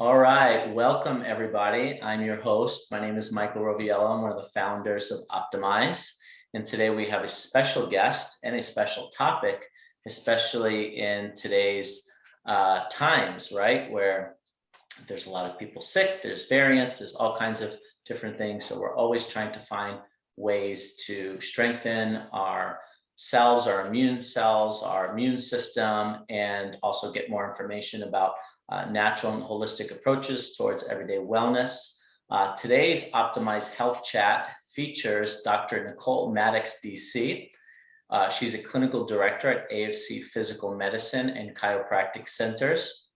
All right, welcome everybody. I'm your host. My name is Michael Roviello. I'm one of the founders of Optimyze. And today we have a special guest and a special topic, especially in today's times, right? Where there's a lot of people sick, there's variants, there's all kinds of different things. So we're always trying to find ways to strengthen our cells, our immune system, and also get more information about natural and holistic approaches towards everyday wellness. Today's Optimized Health Chat features Dr. Nicole Maddox, DC. She's a clinical director at AFC Physical Medicine and Chiropractic Centers.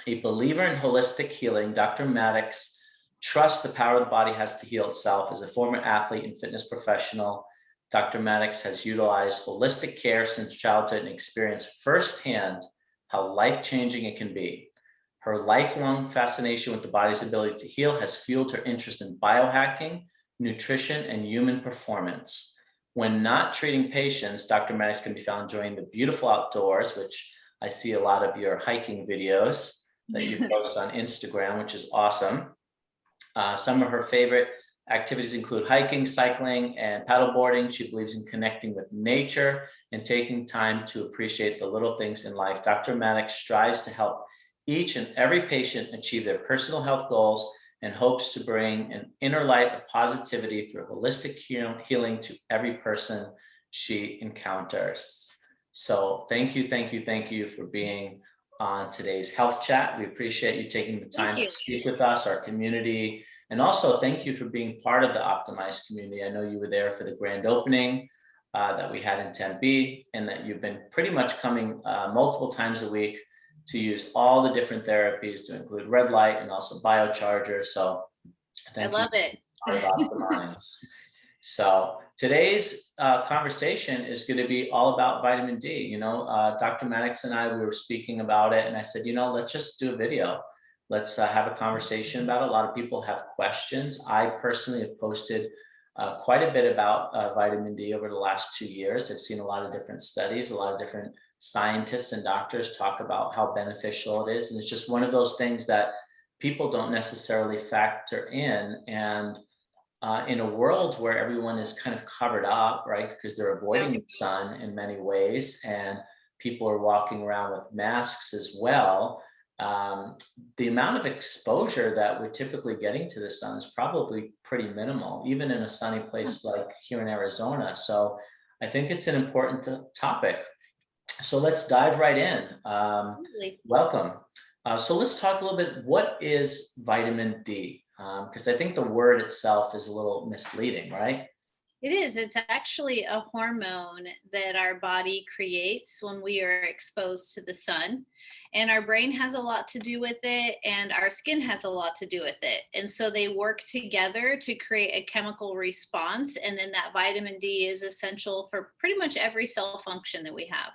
A believer in holistic healing, Dr. Maddox trusts the power the body has to heal itself. As a former athlete and fitness professional, Dr. Maddox has utilized holistic care since childhood and experienced firsthand how life-changing it can be. Her lifelong fascination with the body's ability to heal has fueled her interest in biohacking, nutrition, and human performance. When not treating patients, Dr. Maddox can be found enjoying the beautiful outdoors, which I see a lot of your hiking videos that you post on Instagram, which is awesome. Some of her favorite activities include hiking, cycling, and paddleboarding. She believes in connecting with nature and taking time to appreciate the little things in life. Dr. Maddox strives to help each and every patient achieve their personal health goals and hopes to bring an inner light of positivity through holistic healing to every person she encounters. So thank you for being on today's health chat. We appreciate you taking the time to speak with us, our community, and also thank you for being part of the Optimized community. I know you were there for the grand opening that we had in Tempe, and that you've been pretty much coming multiple times a week to use all the different therapies, to include red light and also biocharger. So thank you. I love it. Part of Optimize. So today's conversation is going to be all about vitamin D. Dr. Maddox and I, we were speaking about it, and I said, let's just do a video. Let's have a conversation about it. A lot of people have questions. I personally have posted quite a bit about vitamin D over the last 2 years. I've seen a lot of different studies, a lot of different scientists and doctors talk about how beneficial it is. And it's just one of those things that people don't necessarily factor in. And in a world where everyone is kind of covered up, right, because they're avoiding the sun in many ways, and people are walking around with masks as well, the amount of exposure that we're typically getting to the sun is probably pretty minimal, even in a sunny place like here in Arizona. So I think it's an important topic. So let's dive right in. Welcome. So let's talk a little bit, what is vitamin D? Because I think the word itself is a little misleading, right? It is. It's actually a hormone that our body creates when we are exposed to the sun. And our brain has a lot to do with it, and our skin has a lot to do with it. And so they work together to create a chemical response. And then that vitamin D is essential for pretty much every cell function that we have.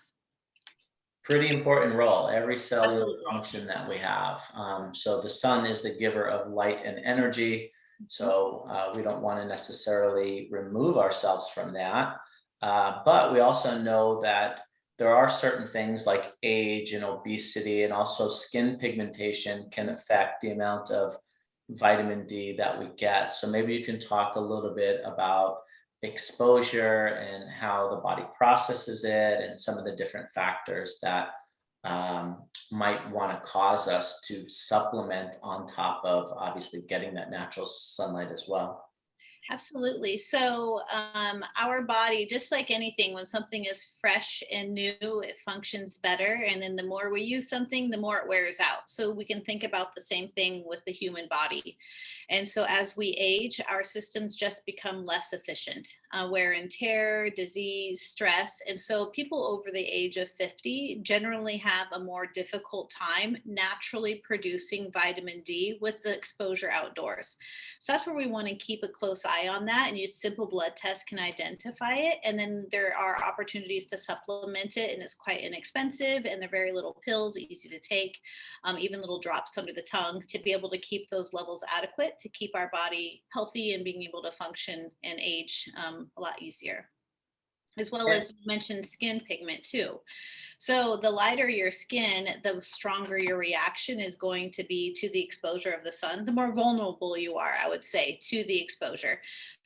Pretty important role, every cellular function that we have. So the sun is the giver of light and energy. So we don't want to necessarily remove ourselves from that. But we also know that there are certain things like age and obesity, and also skin pigmentation can affect the amount of vitamin D that we get. So maybe you can talk a little bit about exposure and how the body processes it, and some of the different factors that might want to cause us to supplement on top of obviously getting that natural sunlight as well. Absolutely. So, our body, just like anything, when something is fresh and new, it functions better. And then the more we use something, the more it wears out. So, we can think about the same thing with the human body. And so, as we age, our systems just become less efficient, wear and tear, disease, stress. And so, people over the age of 50 generally have a more difficult time naturally producing vitamin D with the exposure outdoors. So, that's where we want to keep a close eye on that, and use simple blood tests can identify it. And then there are opportunities to supplement it, and it's quite inexpensive, and they're very little pills, easy to take, even little drops under the tongue, to be able to keep those levels adequate to keep our body healthy and being able to function and age a lot easier. As well as you mentioned skin pigment too. So the lighter your skin, the stronger your reaction is going to be to the exposure of the sun, the more vulnerable you are, I would say, to the exposure.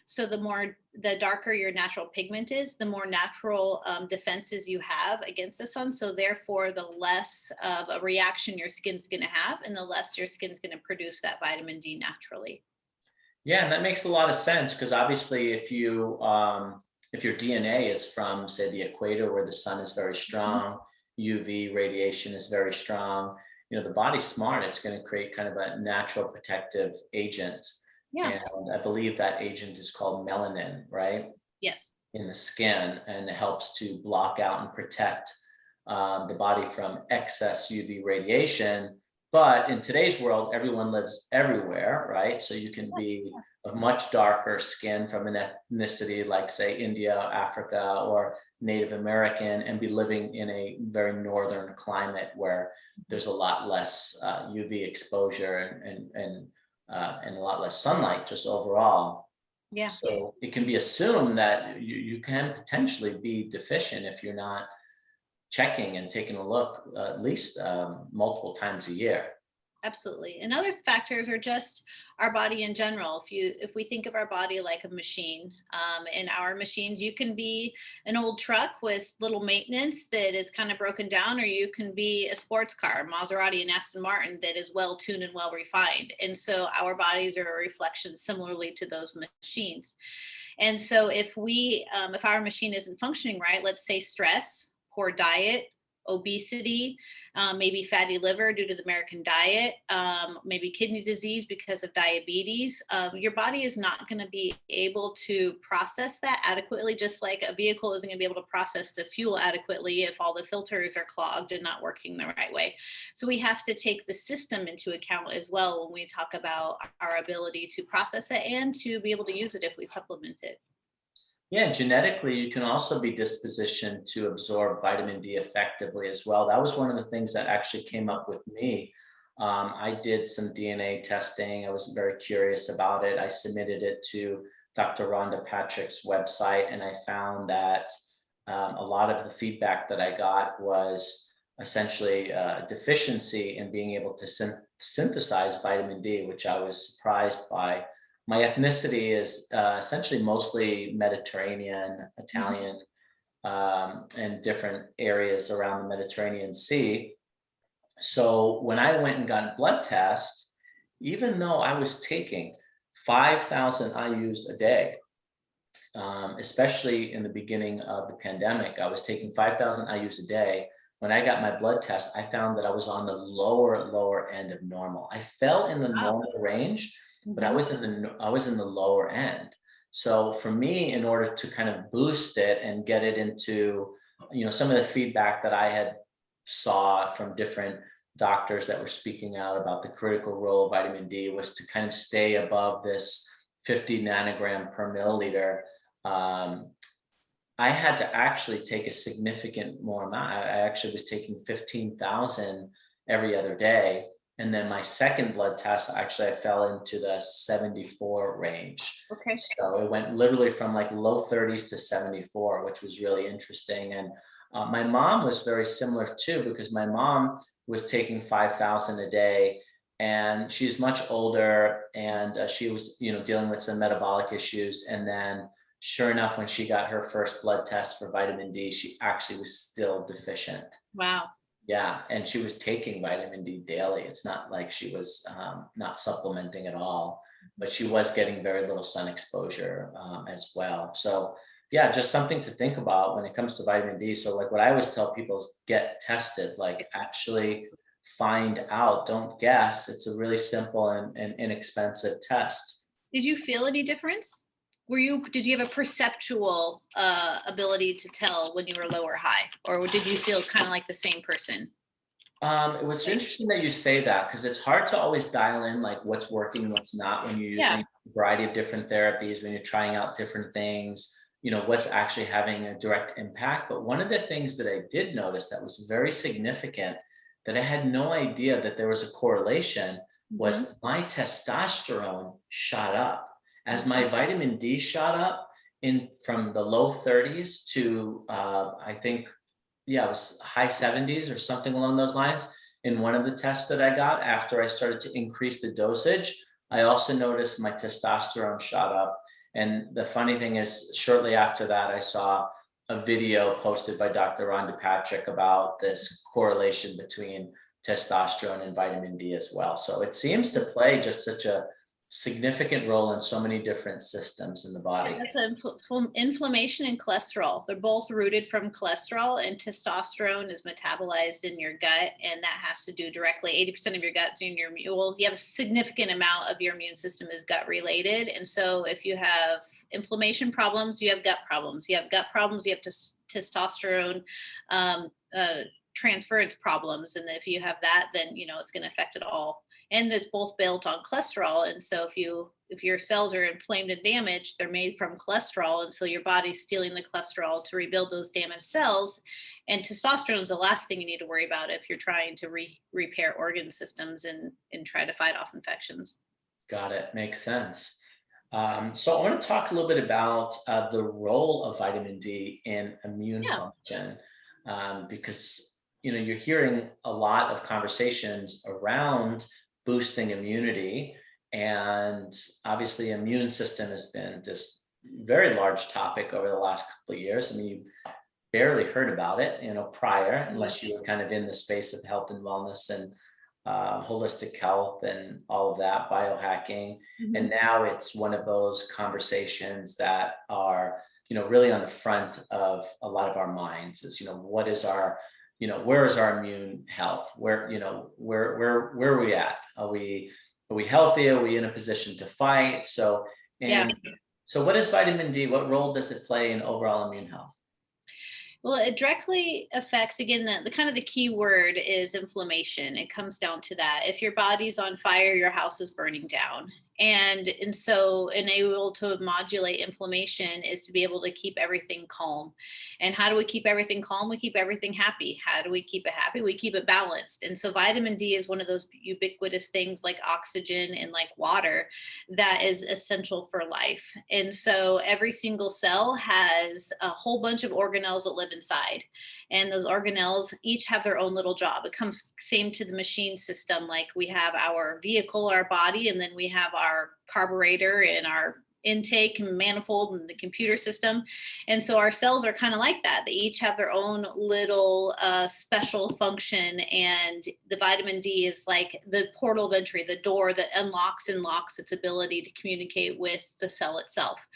So the darker your natural pigment is, the more natural defenses you have against the sun. So therefore, the less of a reaction your skin's going to have, and the less your skin's going to produce that vitamin D naturally. Yeah, and that makes a lot of sense because obviously, if your DNA is from, say, the equator where the sun is very Mhm. strong, UV radiation is very strong, the body's smart. It's going to create kind of a natural protective agent, Yeah. and I believe that agent is called melanin, right, Yes. in the skin, and it helps to block out and protect the body from excess UV radiation. But in today's world, everyone lives everywhere, right? So you can Yes. be of much darker skin from an ethnicity like, say, India, Africa, or Native American, and be living in a very northern climate where Mhm. there's a lot less UV exposure and a lot less sunlight just overall. Yeah. So it can be assumed that you can potentially be deficient if you're not checking and taking a look at least multiple times a year. Absolutely. And other factors are just our body in general. If we think of our body like a machine, in our machines, you can be an old truck with little maintenance that is kind of broken down, or you can be a sports car, Maserati and Aston Martin, that is well tuned and well refined. And so our bodies are a reflection similarly to those machines. And so if our machine isn't functioning right, let's say stress, poor diet, obesity, maybe fatty liver due to the American diet, maybe kidney disease because of diabetes, your body is not going to be able to process that adequately, just like a vehicle isn't going to be able to process the fuel adequately if all the filters are clogged and not working the right way. So we have to take the system into account as well when we talk about our ability to process it and to be able to use it if we supplement it. Yeah, genetically, you can also be dispositioned to absorb vitamin D effectively as well. That was one of the things that actually came up with me. I did some DNA testing. I was very curious about it. I submitted it to Dr. Rhonda Patrick's website, and I found that a lot of the feedback that I got was essentially a deficiency in being able to synthesize vitamin D, which I was surprised by. My ethnicity is essentially mostly Mediterranean, Mhm. Italian, and different areas around the Mediterranean Sea. So when I went and got a blood test, even though I was taking 5,000 IUs a day, especially in the beginning of the pandemic, I was taking 5,000 IUs a day. When I got my blood test, I found that I was on the lower end of normal. I fell in the Wow. normal range, but Mhm. I was in the lower end. So for me, in order to kind of boost it and get it into, some of the feedback that I had saw from different doctors that were speaking out about the critical role of vitamin D was to kind of stay above this 50 nanogram per milliliter. um, I had to actually take a significant more amount. I actually was taking 15,000 every other day. And then my second blood test, actually, I fell into the 74 range. Okay. So it went literally from like low 30s to 74, which was really interesting. And my mom was very similar too, because my mom was taking 5,000 a day, and she's much older, and she was, dealing with some metabolic issues. And then sure enough, when she got her first blood test for vitamin D, she actually was still deficient. Wow. Yeah, and she was taking vitamin D daily. It's not like she was not supplementing at all, but she was getting very little sun exposure as well. So, yeah, just something to think about when it comes to vitamin D. So, like what I always tell people is get tested, like actually find out, don't guess. It's a really simple and inexpensive test. Did you feel any difference? Did you have a perceptual ability to tell when you were low or high, or did you feel kind of like the same person? It was Right? interesting that you say that because it's hard to always dial in like what's working, what's not when you're Yeah. using a variety of different therapies, when you're trying out different things, what's actually having a direct impact. But one of the things that I did notice that was very significant that I had no idea that there was a correlation Mhm. was my testosterone shot up. As my Mhm. vitamin D shot up in from the low 30s to I think yeah, it was high 70s or something along those lines in one of the tests that I got after I started to increase the dosage. I also noticed my testosterone shot up. And the funny thing is, shortly after that, I saw a video posted by Dr. Patrick about this correlation between testosterone and vitamin D as well. So it seems to play just such a significant role in so many different systems in the body. That's inflammation and cholesterol. They're both rooted from cholesterol, and testosterone is metabolized in your gut, and that has to do directly 80% of your gut's in your well, you have a significant amount of your immune system is gut related. And so if you have inflammation problems, you have gut problems. You have gut problems, you have testosterone transference problems. And if you have that, then it's going to affect it all. And it's both built on cholesterol. And so if your cells are inflamed and damaged, they're made from cholesterol. And so your body's stealing the cholesterol to rebuild those damaged cells. And testosterone is the last thing you need to worry about if you're trying to repair organ systems and try to fight off infections. Got it. Makes sense. So I want to talk a little bit about the role of vitamin D in immune function, because you're hearing a lot of conversations around boosting immunity, and obviously immune system has been this very large topic over the last couple of years. I mean, you barely heard about it, prior, unless you were kind of in the space of health and wellness and holistic health and all of that, biohacking. Mm-hmm. And now it's one of those conversations that are, really on the front of a lot of our minds is, what is our, where is our immune health? Where are we at? Are we healthy? Are we in a position to fight? So what is vitamin D? What role does it play in overall immune health? Well, it directly affects, again, the kind of the key word is inflammation. It comes down to that. If your body's on fire, your house is burning down. And so able to modulate inflammation is to be able to keep everything calm. And how do we keep everything calm? We keep everything happy. How do we keep it happy? We keep it balanced. And so vitamin D is one of those ubiquitous things like oxygen and like water that is essential for life. And so every single cell has a whole bunch of organelles that live inside. And those organelles each have their own little job. It comes same to the machine system. Like we have our vehicle, our body, and then we have our carburetor and our intake and manifold and the computer system. And so our cells are kind of like that. They each have their own little special function. And the vitamin D is like the portal of entry, the door that unlocks and locks its ability to communicate with the cell itself.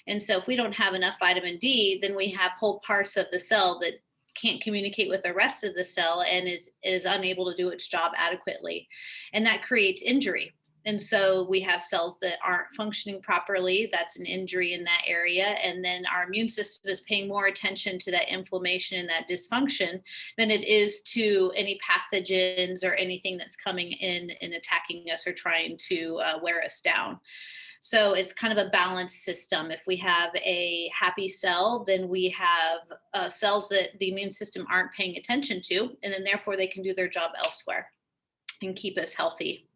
And so if we don't have enough vitamin D, then we have whole parts of the cell that can't communicate with the rest of the cell and is unable to do its job adequately. And that creates injury. And so we have cells that aren't functioning properly. That's an injury in that area. And then our immune system is paying more attention to that inflammation and that dysfunction than it is to any pathogens or anything that's coming in and attacking us or trying to wear us down. So it's kind of a balanced system. If we have a happy cell, then we have cells that the immune system aren't paying attention to, and then therefore they can do their job elsewhere and keep us healthy.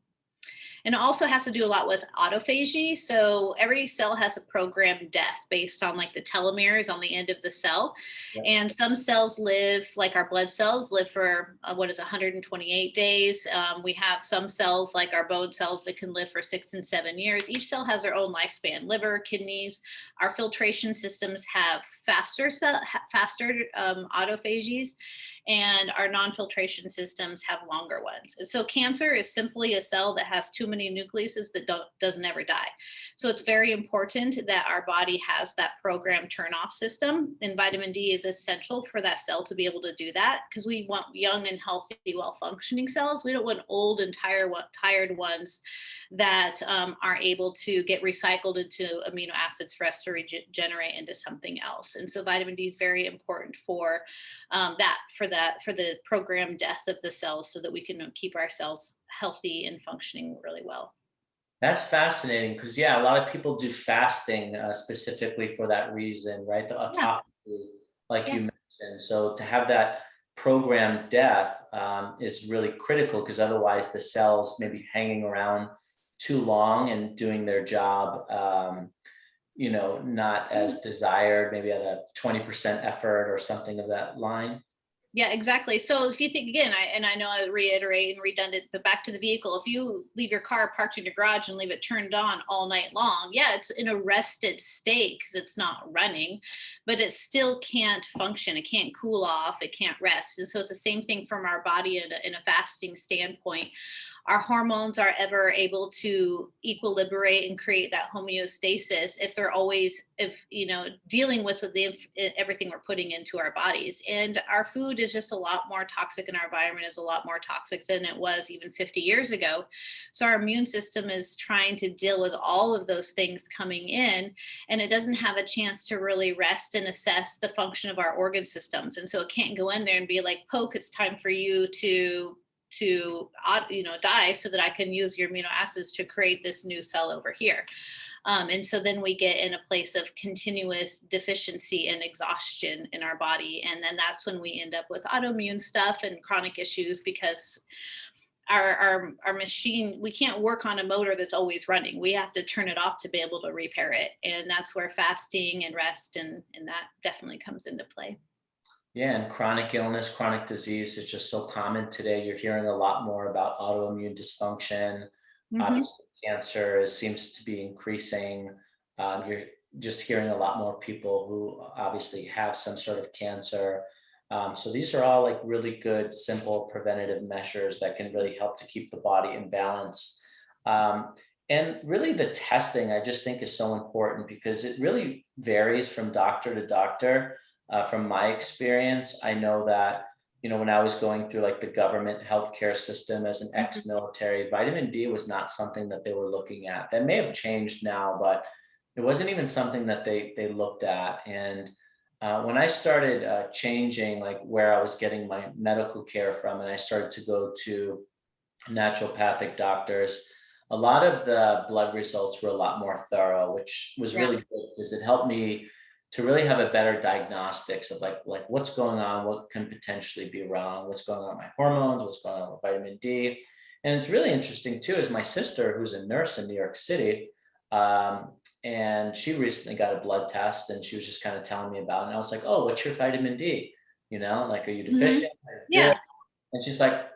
And it also has to do a lot with autophagy. So every cell has a programmed death based on like the telomeres on the end of the cell. Yeah. And some cells live, like our blood cells, live for 128 days. We have some cells like our bone cells that can live for 6 and 7 years. Each cell has their own lifespan. Liver, kidneys, our filtration systems have faster autophagies, and our non-filtration systems have longer ones. And so cancer is simply a cell that has too many nucleuses that doesn't ever die. So it's very important that our body has that programmed turn-off system, and vitamin D is essential for that cell to be able to do that, because we want young and healthy, well-functioning cells. We don't want old and tired ones that are able to get recycled into amino acids for us to regenerate into something else. And so vitamin D is very important for the programmed death of the cells, so that we can keep our cells healthy and functioning really well. That's fascinating, because a lot of people do fasting specifically for that reason, right? The autophagy, like you mentioned. So to have that programmed death is really critical, because otherwise the cells may be hanging around too long and doing their job, not as desired, maybe at a 20% effort or something of that line. Yeah, exactly. So if you think again, I know I reiterate and redundant, but back to the vehicle. If you leave your car parked in your garage and leave it turned on all night long, yeah, it's in a rested state because it's not running, but it still can't function. It can't cool off. It can't rest. And so it's the same thing from our body in a fasting standpoint. Our hormones are ever able to equilibrate and create that homeostasis if they're always, if dealing with everything we're putting into our bodies. And our food is just a lot more toxic, and our environment is a lot more toxic than it was even 50 years ago. So our immune system is trying to deal with all of those things coming in, and it doesn't have a chance to really rest and assess the function of our organ systems. And so it can't go in there and be like, poke, it's time for you to die so that I can use your amino acids to create this new cell over here. And so then we get in a place of continuous deficiency and exhaustion in our body. And then that's when we end up with autoimmune stuff and chronic issues, because our machine, we can't work on a motor that's always running. We have to turn it off to be able to repair it. And that's where fasting and rest and that definitely comes into play. Yeah, and chronic illness, chronic disease is just so common today. You're hearing a lot more about autoimmune dysfunction. Hmm. Obviously, cancer seems to be increasing. You're just hearing a lot more people who obviously have some sort of cancer. So these are all like really good, simple preventative measures that can really help to keep the body in balance. Um, and really, the testing I just think is so important because it really varies from doctor to doctor. From my experience, I know that, when I was going through like the government healthcare system as an Hmm. ex-military, vitamin D was not something that they were looking at. That may have changed now, but it wasn't even something that they looked at. And when I started changing like where I was getting my medical care from, and I started to go to naturopathic doctors, a lot of the blood results were a lot more thorough, which was Yeah. really good because it helped me to really have a better diagnostics of like what's going on, what can potentially be wrong, what's going on with my hormones, what's going on with vitamin D. And it's really interesting too, is my sister, who's a nurse in New York City, um, and she recently got a blood test, and she was just kind of telling me about it. And I was like, oh, what's your vitamin D? Like, are you Hmm. deficient? Are you good? Yeah. And she's like,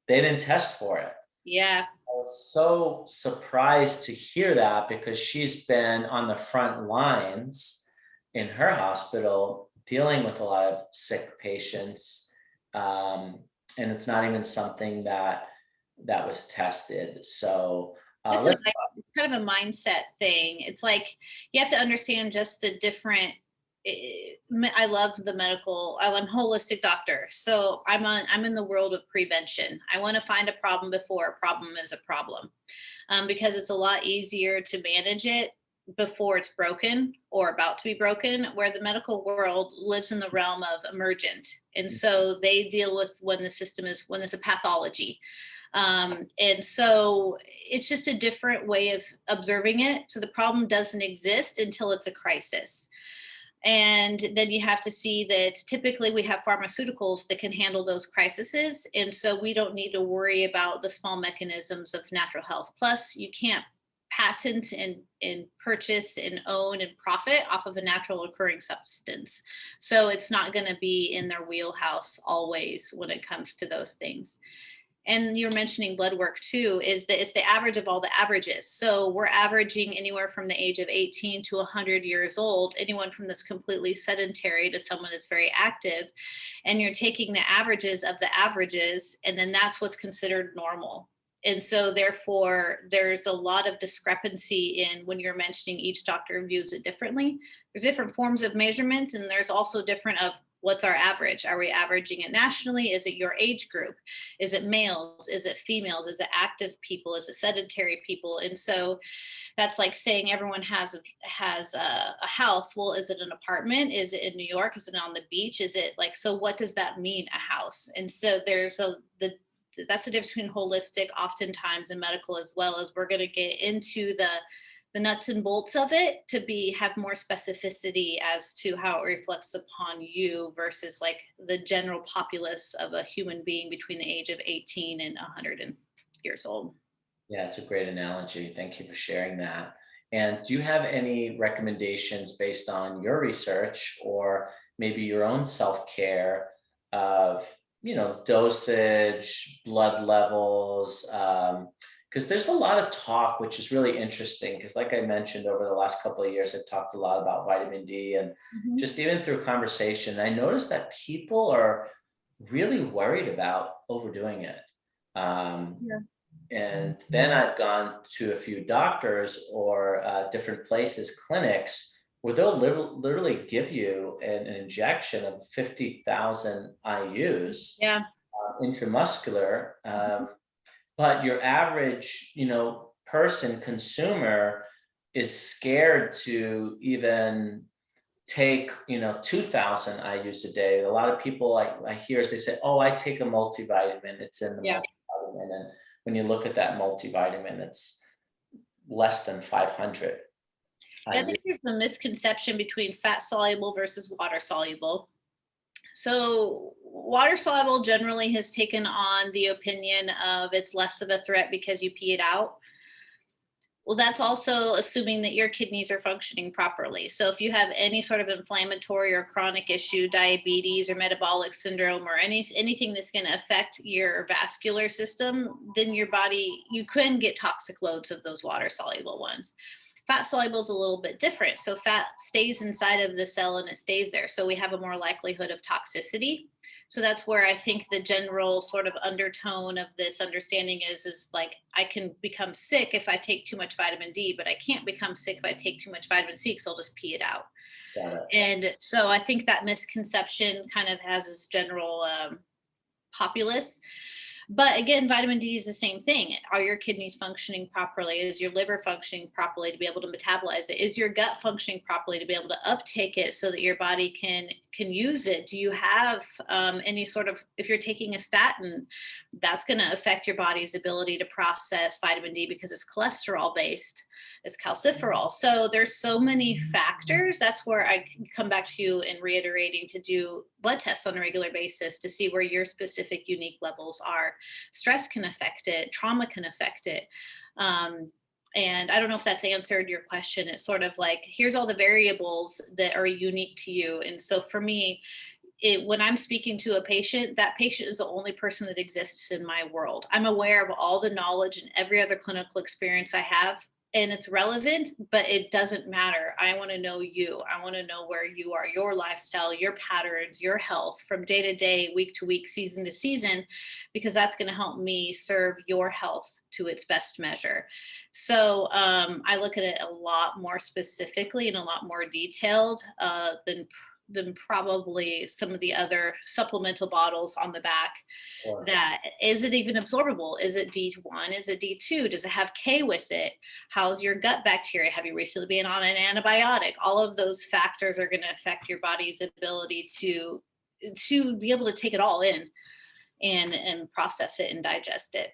they didn't test for it. Yeah. I was so surprised to hear that because she's been on the front lines in her hospital dealing with a lot of sick patients. Um, and it's not even something that was tested. So It's let's. it's kind of a mindset thing. It's like you have to understand just the different. I love the medical. I'm a holistic doctor, so I'm in the world of prevention. I want to find a problem before a problem is a problem, because it's a lot easier to manage it before it's broken or about to be broken. Where the medical world lives in the realm of emergent, and so they deal with when it's a pathology. And so it's just a different way of observing it. So the problem doesn't exist until it's a crisis. And then you have to see that typically we have pharmaceuticals that can handle those crises. And so we don't need to worry about the small mechanisms of natural health. Plus, you can't patent and purchase and own and profit off of a natural occurring substance. So it's not going to be in their wheelhouse always when it comes to those things. And you're mentioning blood work too, is that it's the average of all the averages. So we're averaging anywhere from the age of 18 to 100 years old, anyone from this completely sedentary to someone that's very active. And you're taking the averages of the averages, and then that's what's considered normal. And so therefore there's a lot of discrepancy in when you're mentioning each doctor views it differently. There's different forms of measurements, and there's also different of what's our average. Are we averaging it nationally? Is it your age group? Is it males? Is it females? Is it active people? Is it sedentary people? And so that's like saying everyone has a house. Well, is it an apartment? Is it in New York? Is it on the beach? Is it like, so what does that mean, a house? And so that's the difference between holistic oftentimes and medical, as well as we're going to get into the nuts and bolts of it to have more specificity as to how it reflects upon you versus like the general populace of a human being between the age of 18 and 100 years old. Yeah, it's a great analogy. Thank you for sharing that. And do you have any recommendations based on your research or maybe your own self care of, dosage, blood levels, because there's a lot of talk, which is really interesting. Because, like I mentioned, over the last couple of years, I've talked a lot about vitamin D, and Mhm. just even through conversation, I noticed that people are really worried about overdoing it. Um, Yeah. and then I've gone to a few doctors or different places, clinics, where they'll literally give you an injection of 50,000 IUs Yeah. intramuscular. Mhm. But your average, person, consumer, is scared to even take, 2,000 IUs a day. A lot of people I hear is they say, "Oh, I take a multivitamin. It's in the Yeah. multivitamin." And when you look at that multivitamin, it's less than 500 Yeah, I IU. think there's a misconception between fat soluble versus water soluble. So, water soluble generally has taken on the opinion of it's less of a threat because you pee it out. Well, that's also assuming that your kidneys are functioning properly. So, if you have any sort of inflammatory or chronic issue, diabetes or metabolic syndrome, or anything that's going to affect your vascular system, then your body, you can get toxic loads of those water soluble ones. Fat soluble is a little bit different. So fat stays inside of the cell and it stays there. So we have a more likelihood of toxicity. So that's where I think the general sort of undertone of this understanding is like I can become sick if I take too much vitamin D, but I can't become sick if I take too much vitamin C because I'll just pee it out. Got it. And so I think that misconception kind of has this general populace. But again, vitamin D is the same thing. Are your kidneys functioning properly? Is your liver functioning properly to be able to metabolize it? Is your gut functioning properly to be able to uptake it so that your body can use it? Do you have any sort of, if you're taking a statin, that's going to affect your body's ability to process vitamin D because it's cholesterol based, it's calciferol. So there's so many factors. That's where I come back to you and reiterating to do blood tests on a regular basis to see where your specific unique levels are. Stress can affect it, trauma can affect it. And I don't know if that's answered your question. It's sort of like, here's all the variables that are unique to you. And so for me, when I'm speaking to a patient, that patient is the only person that exists in my world. I'm aware of all the knowledge and every other clinical experience I have, and it's relevant, but it doesn't matter. I want to know you. I want to know where you are, your lifestyle, your patterns, your health from day to day, week to week, season to season, because that's going to help me serve your health to its best measure. So I look at it a lot more specifically and a lot more detailed than probably some of the other supplemental bottles on the back. Of course. That is it even absorbable? Is it D1? Is it D2? Does it have K with it? How's your gut bacteria? Have you recently been on an antibiotic? All of those factors are going to affect your body's ability to be able to take it all in and process it and digest it.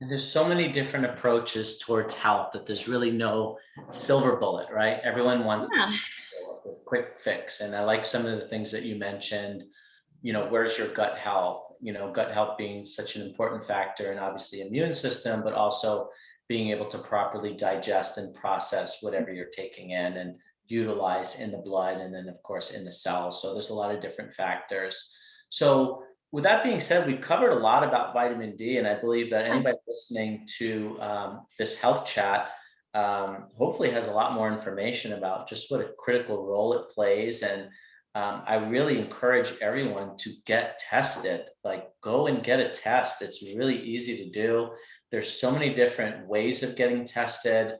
And there's so many different approaches towards health that there's really no silver bullet, right? Everyone wants Yeah. this quick fix. And I like some of the things that you mentioned. Where's your gut health? Gut health being such an important factor, and obviously immune system, but also being able to properly digest and process whatever you're taking in and utilize in the blood, and then of course in the cells. So there's a lot of different factors. So with that being said, we've covered a lot about vitamin D, and I believe that anybody listening to this health chat hopefully has a lot more information about just what a critical role it plays. And I really encourage everyone to get tested. Like, go and get a test. It's really easy to do. There's so many different ways of getting tested.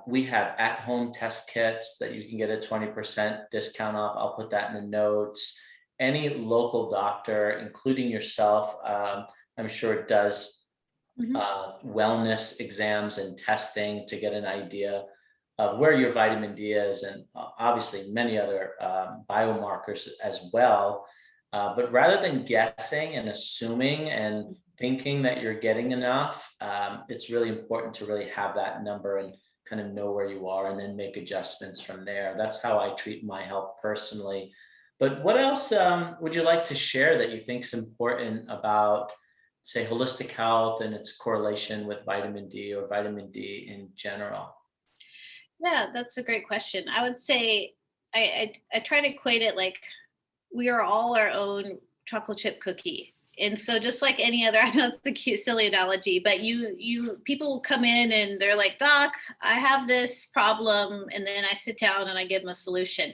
We have at-home test kits that you can get a 20% discount off. I'll put that in the notes. Any local doctor, including yourself, I'm sure it does Mhm. wellness exams and testing to get an idea of where your vitamin D is, and obviously many other biomarkers as well. But rather than guessing and assuming and thinking that you're getting enough, it's really important to really have that number and kind of know where you are and then make adjustments from there. That's how I treat my health personally. But what else would you like to share that you think is important about, say, holistic health and its correlation with vitamin D or vitamin D in general? Yeah, that's a great question. I would say I try to equate it like we are all our own chocolate chip cookie. And so just like any other, I know it's the cute, silly analogy, but people will come in and they're like, doc, I have this problem. And then I sit down and I give them a solution.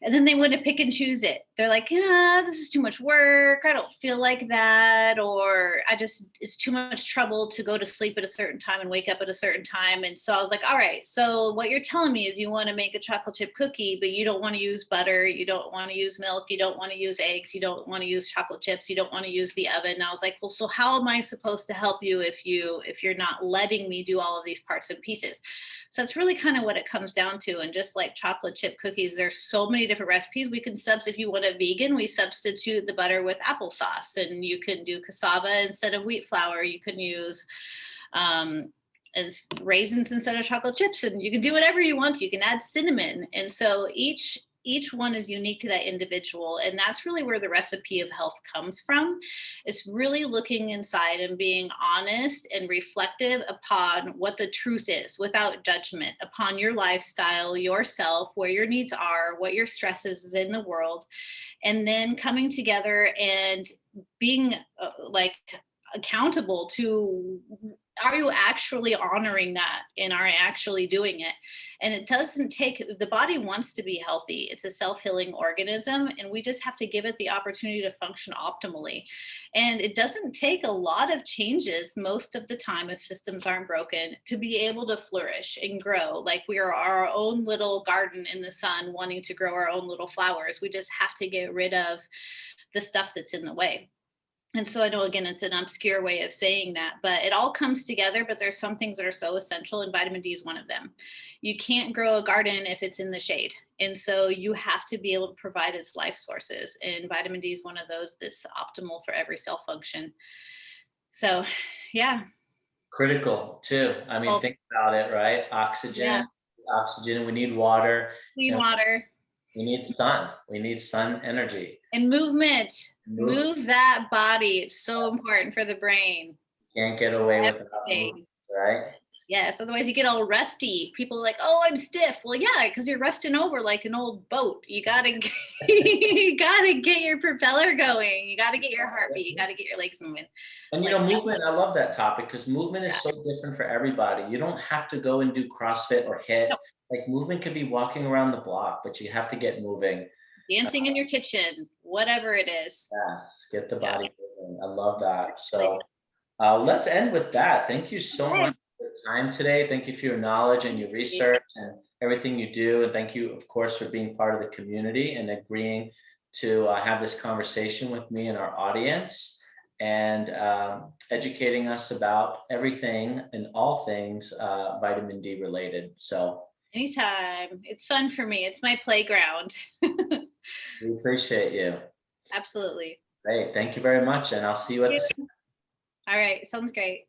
And then they want to pick and choose it. They're like, yeah, this is too much work. I don't feel like that. Or it's too much trouble to go to sleep at a certain time and wake up at a certain time. And so I was like, all right, so what you're telling me is you want to make a chocolate chip cookie, but you don't want to use butter. You don't want to use milk. You don't want to use eggs. You don't want to use chocolate chips. You don't want to use the oven. And I was like, well, so how am I supposed to help you if you're not letting me do all of these parts and pieces? So that's really kind of what it comes down to. And just like chocolate chip cookies, there's so many different recipes. We can if you want a vegan, we substitute the butter with applesauce, and you can do cassava instead of wheat flour. You can use raisins instead of chocolate chips, and you can do whatever you want. You can add cinnamon. And so each one is unique to that individual. And that's really where the recipe of health comes from. It's really looking inside and being honest and reflective upon what the truth is without judgment, upon your lifestyle, yourself, where your needs are, what your stress is in the world, and then coming together and being accountable to, are you actually honoring that, and are you actually doing it? And it doesn't take, the body wants to be healthy. It's a self-healing organism, and we just have to give it the opportunity to function optimally. And it doesn't take a lot of changes most of the time, if systems aren't broken, to be able to flourish and grow. Like we are our own little garden in the sun, wanting to grow our own little flowers. We just have to get rid of the stuff that's in the way. And so I know, again, it's an obscure way of saying that, but it all comes together. But there's some things that are so essential, and vitamin D is one of them. You can't grow a garden if it's in the shade. And so you have to be able to provide its life sources. And vitamin D is one of those that's optimal for every cell function. So, yeah. Critical too. I mean, think about it, right? Oxygen, we need water. Clean water. We need sun. We need sun energy. And movement. Move that body. It's so important for the brain. Can't get away with it, right? Yes, otherwise you get all rusty. People are like, oh, I'm stiff. Well, yeah, because you're rusting over like an old boat. You gotta get your propeller going. You gotta get your heartbeat. You gotta get your legs moving. And movement, I love that topic, because movement is so different for everybody. You don't have to go and do CrossFit or HIIT. No. Like movement could be walking around the block, but you have to get moving. Dancing in your kitchen, whatever it is. Yes, get the body moving. I love that. So let's end with that. Thank you so much for your time today. Thank you for your knowledge and your research and everything you do. And thank you, of course, for being part of the community and agreeing to have this conversation with me and our audience, and educating us about everything and all things vitamin D related. So anytime. It's fun for me. It's my playground. We appreciate you. Absolutely. Great. Thank you very much. And I'll see you at the. All right. Sounds great.